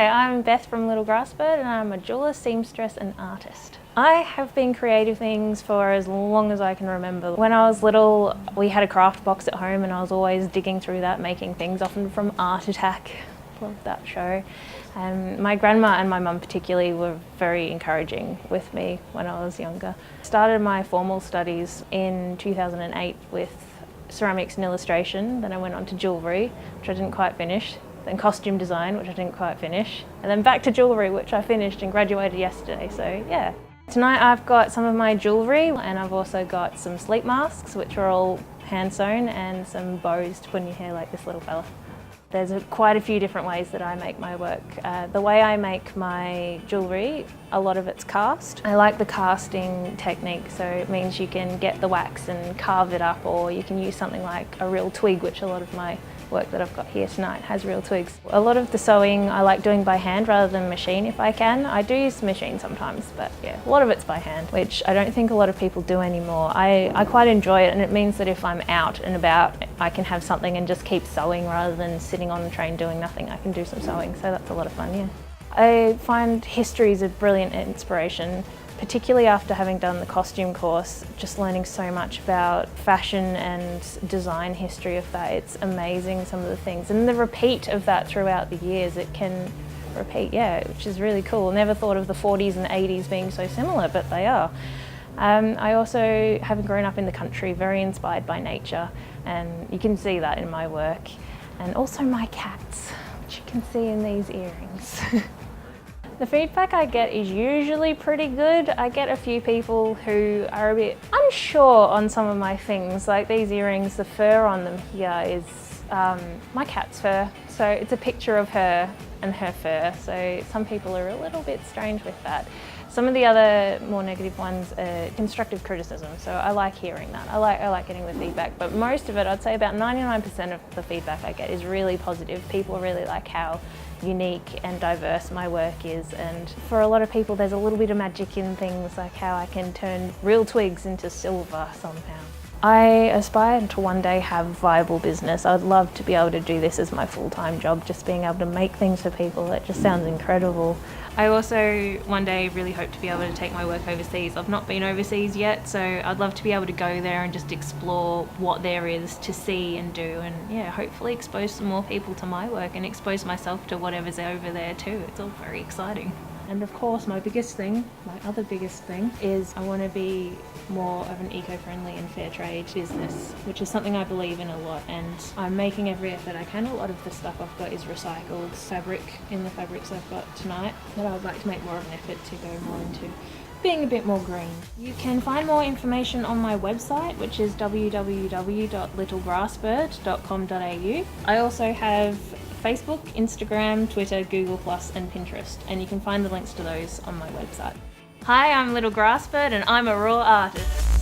Hi, I'm Beth from Little Grassbird and I'm a jeweler, seamstress and artist. I have been creating things for as long as I can remember. When I was little, we had a craft box at home and I was always digging through that, making things, often from Art Attack. Love that show. My grandma and my mum particularly were very encouraging with me when I was younger. Started my formal studies in 2008 with ceramics and illustration, then I went on to jewellery, which I didn't quite finish, then costume design, which I didn't quite finish, and then back to jewellery, which I finished and graduated yesterday, so yeah. Tonight I've got some of my jewellery and I've also got some sleep masks, which are all hand sewn, and some bows to put in your hair like this little fella. There's quite a few different ways that I make my work. The way I make my jewellery, a lot of it's cast. I like the casting technique, so it means you can get the wax and carve it up, or you can use something like a real twig, which a lot of my work that I've got here tonight has real twigs. A lot of the sewing I like doing by hand rather than machine if I can. I do use the machine sometimes, but yeah, a lot of it's by hand, which I don't think a lot of people do anymore. I quite enjoy it, and it means that if I'm out and about, I can have something and just keep sewing rather than sitting on the train doing nothing. I can do some sewing, so that's a lot of fun, yeah. I find history is a brilliant inspiration, particularly after having done the costume course, just learning so much about fashion and design history of that. It's amazing, some of the things. And the repeat of that throughout the years, it can repeat, yeah, which is really cool. Never thought of the 40s and 80s being so similar, but they are. I also, having grown up in the country, very inspired by nature, and you can see that in my work. And also my cats, which you can see in these earrings. The feedback I get is usually pretty good. I get a few people who are a bit unsure on some of my things, like these earrings, the fur on them here is my cat's fur. So it's a picture of her and her fur, so some people are a little bit strange with that. Some of the other more negative ones are constructive criticism, so I like hearing that. I like getting the feedback, but most of it, I'd say about 99% of the feedback I get is really positive. People really like how unique and diverse my work is, and for a lot of people there's a little bit of magic in things, like how I can turn real twigs into silver somehow. I aspire to one day have a viable business. I'd love to be able to do this as my full-time job, just being able to make things for people. That just sounds incredible. I also one day really hope to be able to take my work overseas. I've not been overseas yet, so I'd love to be able to go there and just explore what there is to see and do, and yeah, hopefully expose some more people to my work and expose myself to whatever's over there too. It's all very exciting. And of course my other biggest thing is I want to be more of an eco-friendly and fair trade business, which is something I believe in a lot, and I'm making every effort I can. A lot of the stuff I've got is recycled fabric in the fabrics I've got tonight, but I would like to make more of an effort to go more into being a bit more green. You can find more information on my website, which is www.littlegrassbird.com.au. I also have Facebook, Instagram, Twitter, Google+, and Pinterest, and you can find the links to those on my website. Hi, I'm Little Grassbird and I'm a raw artist.